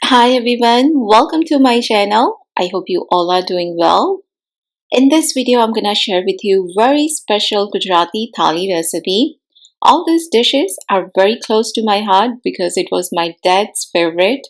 Hi everyone, welcome to my channel. I hope you all are doing well. In this video, I'm gonna share with you very special Gujarati Thali recipe. All these dishes are very close to my heart because it was my dad's favorite.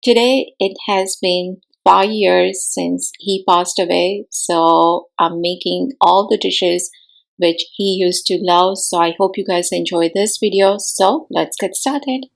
Today, it has been 5 years since he passed away, so I'm making all the dishes which he used to love. So I hope you guys enjoy this video. So let's get started.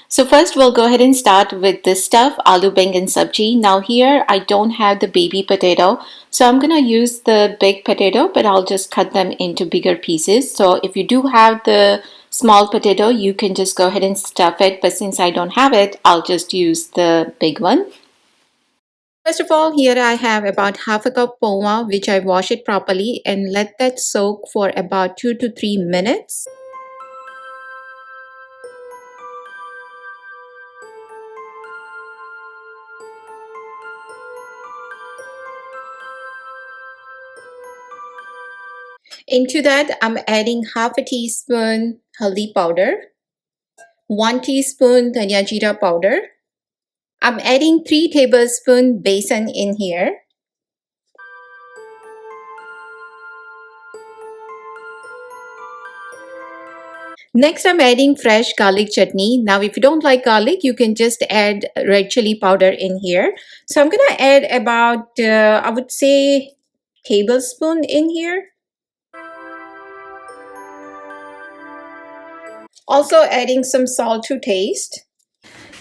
So first we'll go ahead and start with this stuff, aloo bangan sabji. Now here I don't have the baby potato, so I'm gonna use the big potato, but I'll just cut them into bigger pieces. So if you do have the small potato, you can just go ahead and stuff it, but since I don't have it, I'll just use the big one. First of all, here I have about half a cup poma, which I wash it properly and let that soak for about 2 to 3 minutes. Into that, I'm adding half a teaspoon haldi powder, 1 teaspoon dhania jeera powder. I'm adding 3 tablespoons besan in here. Next, I'm adding fresh garlic chutney. Now, if you don't like garlic, you can just add red chili powder in here. So I'm gonna add about, I would say, tablespoon in here. Also adding some salt to taste.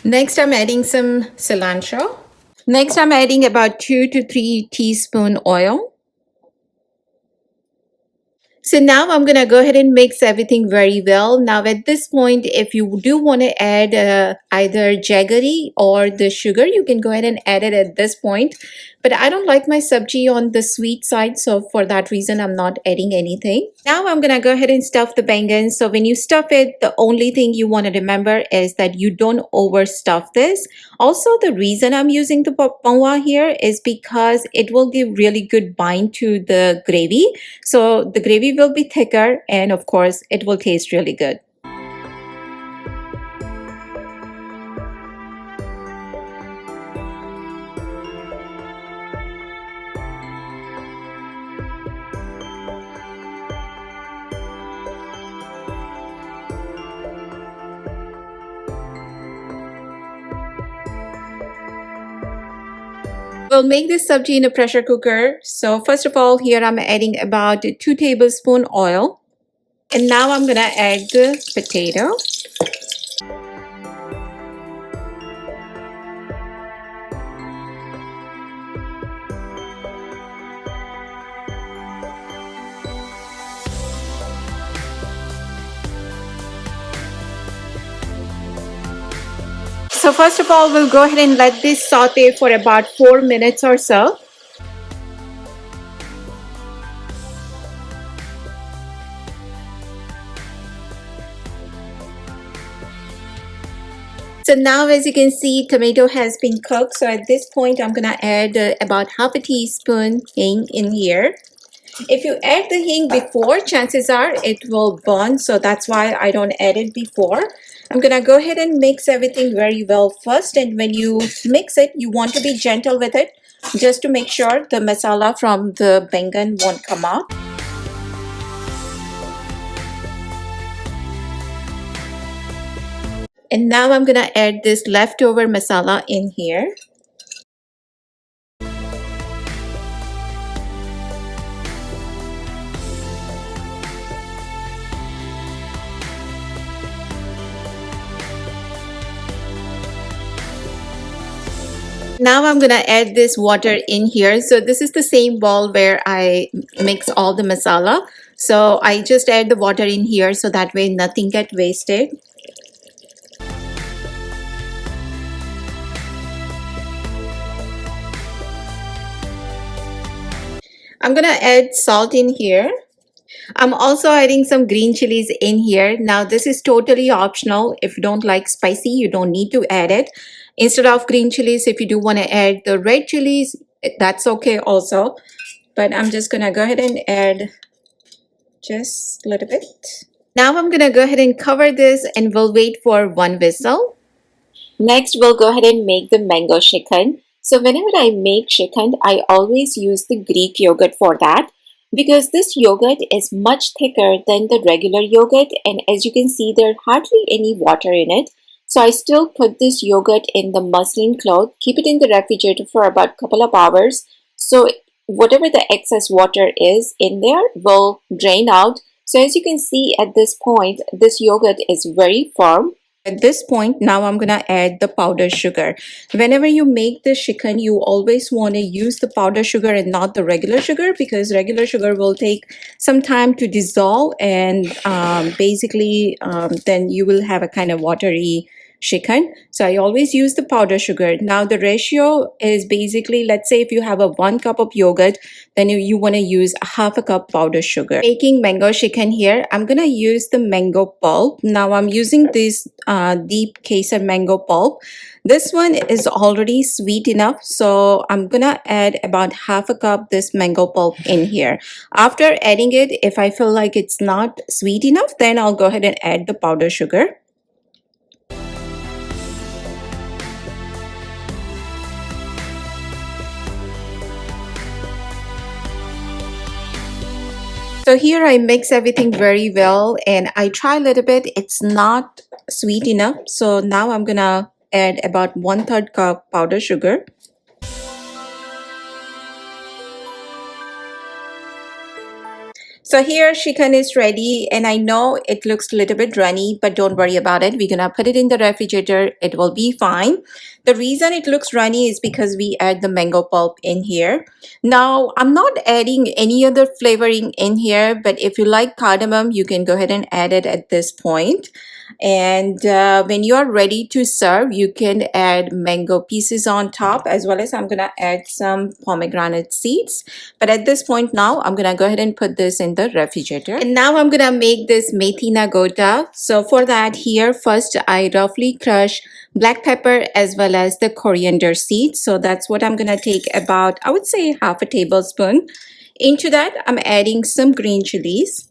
Next, I'm adding some cilantro. Next, I'm adding about 2 to 3 teaspoon oil. So now I'm going to go ahead and mix everything very well. Now at this point, if you do want to add either jaggery or the sugar, you can go ahead and add it at this point. But I don't like my sabji on the sweet side, so for that reason, I'm not adding anything. Now I'm going to go ahead and stuff the bangan. So when you stuff it, the only thing you want to remember is that you don't overstuff this. Also, the reason I'm using the pawa here is because it will give really good bind to the gravy. So the gravy will be thicker and of course it will taste really good. We'll make this sabji in a pressure cooker. So first of all, here I'm adding about 2 tablespoons oil. And now I'm gonna add the potato. So first of all, we'll go ahead and let this saute for about 4 minutes or so. So now as you can see, tomato has been cooked. So at this point, I'm gonna add about half a teaspoon hing in here. If you add the hing before, chances are it will burn. So that's why I don't add it before. I'm gonna go ahead and mix everything very well first. And when you mix it, you want to be gentle with it just to make sure the masala from the bangan won't come out. And now I'm gonna add this leftover masala in here. Now I'm gonna add this water in here. So this is the same bowl where I mix all the masala. So I just add the water in here so that way nothing gets wasted. I'm gonna add salt in here. I'm also adding some green chilies in here. Now this is totally optional. If you don't like spicy, you don't need to add it. Instead of green chilies, if you do want to add the red chilies, that's okay also. But I'm just gonna go ahead and add just a little bit. Now I'm gonna go ahead and cover this and we'll wait for 1 whistle. Next, we'll go ahead and make the mango chicken. So whenever I make chicken, I always use the Greek yogurt for that because this yogurt is much thicker than the regular yogurt, and as you can see, there's hardly any water in it. So I still put this yogurt in the muslin cloth, keep it in the refrigerator for about a couple of hours. So whatever the excess water is in there will drain out. So as you can see at this point, this yogurt is very firm. At this point, now I'm gonna add the powdered sugar. Whenever you make the chicken, you always want to use the powdered sugar and not the regular sugar because regular sugar will take some time to dissolve and then you will have a kind of watery chicken. So I always use the powdered sugar. Now the ratio is basically, let's say if you have a 1 cup of yogurt, then you want to use a half a cup powdered sugar. Making mango chicken here, I'm gonna use the mango pulp. Now I'm using this deep kesar mango pulp. This one is already sweet enough, so I'm gonna add about half a cup this mango pulp in here. After adding it, if I feel like it's not sweet enough, then I'll go ahead and add the powdered sugar. So here I mix everything very well and I try a little bit. It's not sweet enough. So now I'm gonna add about 1/3 cup powdered sugar. So here chicken is ready and I know it looks a little bit runny, but don't worry about it. We're gonna put it in the refrigerator. It will be fine. The reason it looks runny is because we add the mango pulp in here. Now I'm not adding any other flavoring in here, but if you like cardamom, you can go ahead and add it at this point. And when you are ready to serve, you can add mango pieces on top, as well as I'm gonna add some pomegranate seeds. But at this point now, I'm gonna go ahead and put this in the refrigerator. And now I'm gonna make this methi nagota. So for that, here first I roughly crush black pepper as well as the coriander seeds. So that's what I'm gonna take about, I would say, half a tablespoon. Into that, I'm adding some green chilies.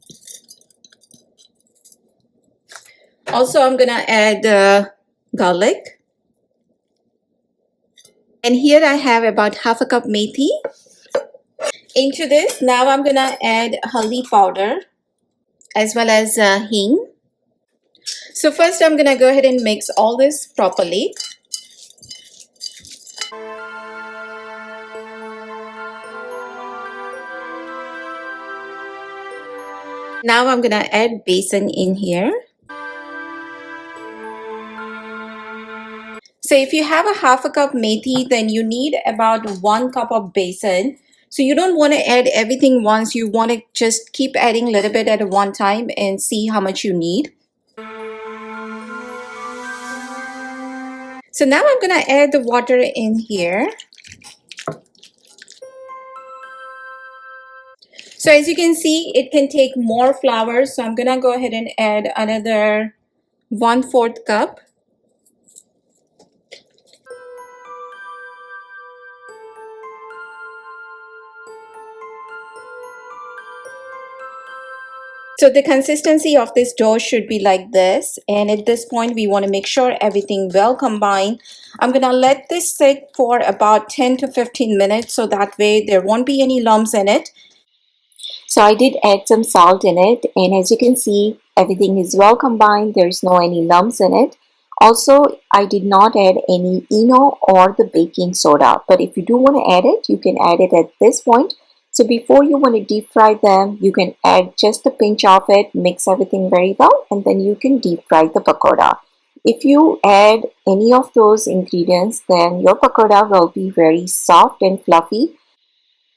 Also, I'm gonna add garlic. And here I have about half a cup methi. Into this, now I'm gonna add haldi powder as well as hing. So first I'm gonna go ahead and mix all this properly. Now I'm gonna add besan in here. So if you have a half a cup methi, then you need about 1 cup of besan. So you don't want to add everything once. You want to just keep adding a little bit at one time and see how much you need. So now I'm going to add the water in here. So as you can see, it can take more flour. So I'm going to go ahead and add another 1/4 cup. So the consistency of this dough should be like this. And at this point, we want to make sure everything well combined. I'm going to let this sit for about 10 to 15 minutes. So that way there won't be any lumps in it. So I did add some salt in it. And as you can see, everything is well combined. There's no any lumps in it. Also, I did not add any ENO or the baking soda. But if you do want to add it, you can add it at this point. So before you want to deep fry them, you can add just a pinch of it, mix everything very well, and then you can deep fry the pakora. If you add any of those ingredients, then your pakora will be very soft and fluffy.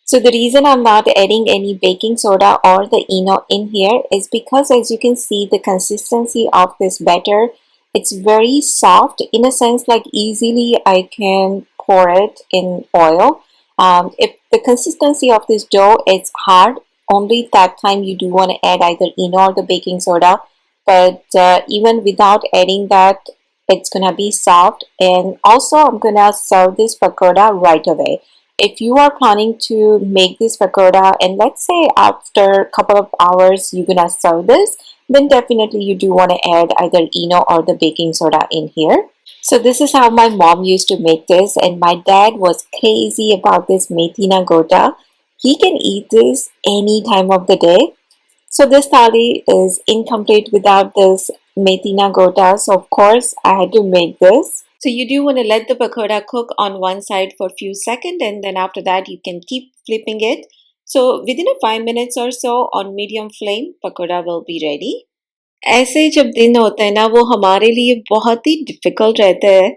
So the reason I'm not adding any baking soda or the ENO in here is because as you can see the consistency of this batter, it's very soft in a sense like easily I can pour it in oil. If the consistency of this dough is hard, only that time you do want to add either ENO or the baking soda. But even without adding that, it's gonna be soft. And also I'm gonna serve this pakora right away. If you are planning to make this pakora and let's say after a couple of hours you're gonna serve this, then definitely you do want to add either ENO or the baking soda in here. So this is how my mom used to make this, and my dad was crazy about this methi na gota. He can eat this any time of the day. So this thali is incomplete without this methi na gota. So of course I had to make this. So you do want to let the pakora cook on one side for a few seconds, and then after that you can keep flipping it. So within a 5 minutes or so on medium flame, pakora will be ready. ऐसे जब दिन होते हैं ना वो हमारे लिए बहुत ही डिफिकल्ट रहता है।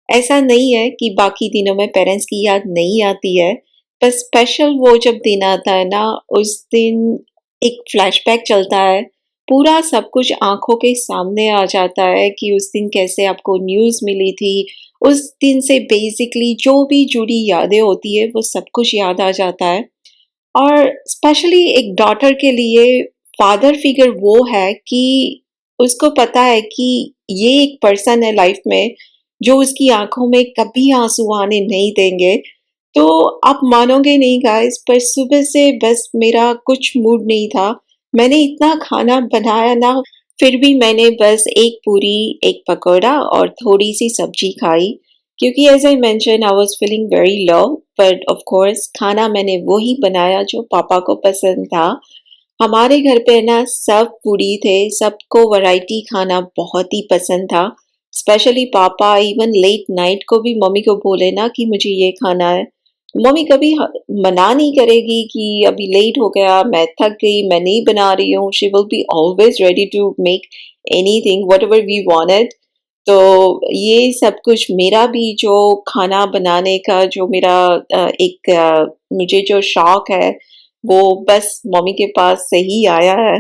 ऐसा नहीं है कि बाकी दिनों में पेरेंट्स की याद नहीं आती है, पर स्पेशल वो जब दिन आता है ना, उस दिन एक फ्लैशबैक चलता है। पूरा सब कुछ आंखों के सामने आ जाता है कि उस दिन कैसे आपको न्यूज़ मिली थी। उस दिन से बेसिकली जो भी जुड़ी यादें होती है वो सब कुछ याद आ जाता है। और स्पेशली एक डॉटर के लिए फादर फिगर वो है कि उसको पता है कि ये एक पर्सन है लाइफ में जो उसकी आंखों में कभी आंसू आने नहीं देंगे। तो आप मानोगे नहीं गाइस, पर सुबह से बस मेरा कुछ मूड नहीं था। मैंने इतना खाना बनाया ना, फिर भी मैंने बस एक पूरी, एक पकौड़ा और थोड़ी सी सब्जी खाई, क्योंकि as I mention I was feeling very low. But of course खाना मैंने वो ही बनाया जो पापा को पसंद था। हमारे घर पे ना सब फूडी थे, सबको वैरायटी खाना बहुत ही पसंद था। स्पेशली पापा इवन लेट नाइट को भी मम्मी को बोले ना कि मुझे ये खाना है, मम्मी कभी मना नहीं करेगी कि अभी लेट हो गया, मैं थक गई, मैं नहीं बना रही हूँ। She will be always ready to make anything whatever we wanted. तो ये सब कुछ मेरा भी जो खाना बनाने का जो मेरा मुझे जो शौक है वो बस मम्मी के पास से ही आया है।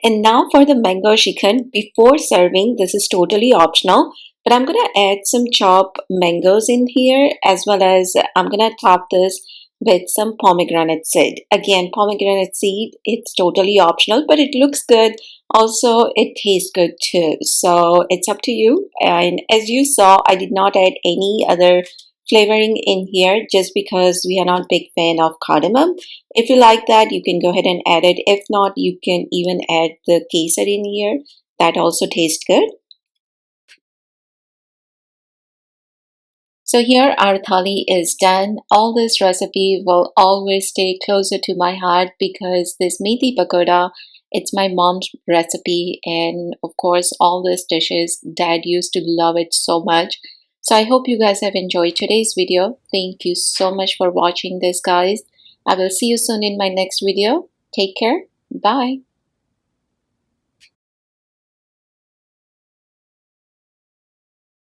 And now for the mango chicken. Before serving, this is totally optional, but I'm gonna add some chopped mangoes in here, as well as I'm gonna top this with some pomegranate seed. Again, pomegranate seed, it's totally optional, but it looks good. Also, it tastes good too. So it's up to you. And as you saw, I did not add any other flavoring in here just because we are not big fan of cardamom. If you like that, you can go ahead and add it. If not, you can even add the kesar in here. That also tastes good. So here our thali is done. All this recipe will always stay closer to my heart because this methi pakoda, it's my mom's recipe, and of course all these dishes, dad used to love it so much. So I hope you guys have enjoyed today's video. Thank you so much for watching this, guys. I will see you soon in my next video. Take care. Bye.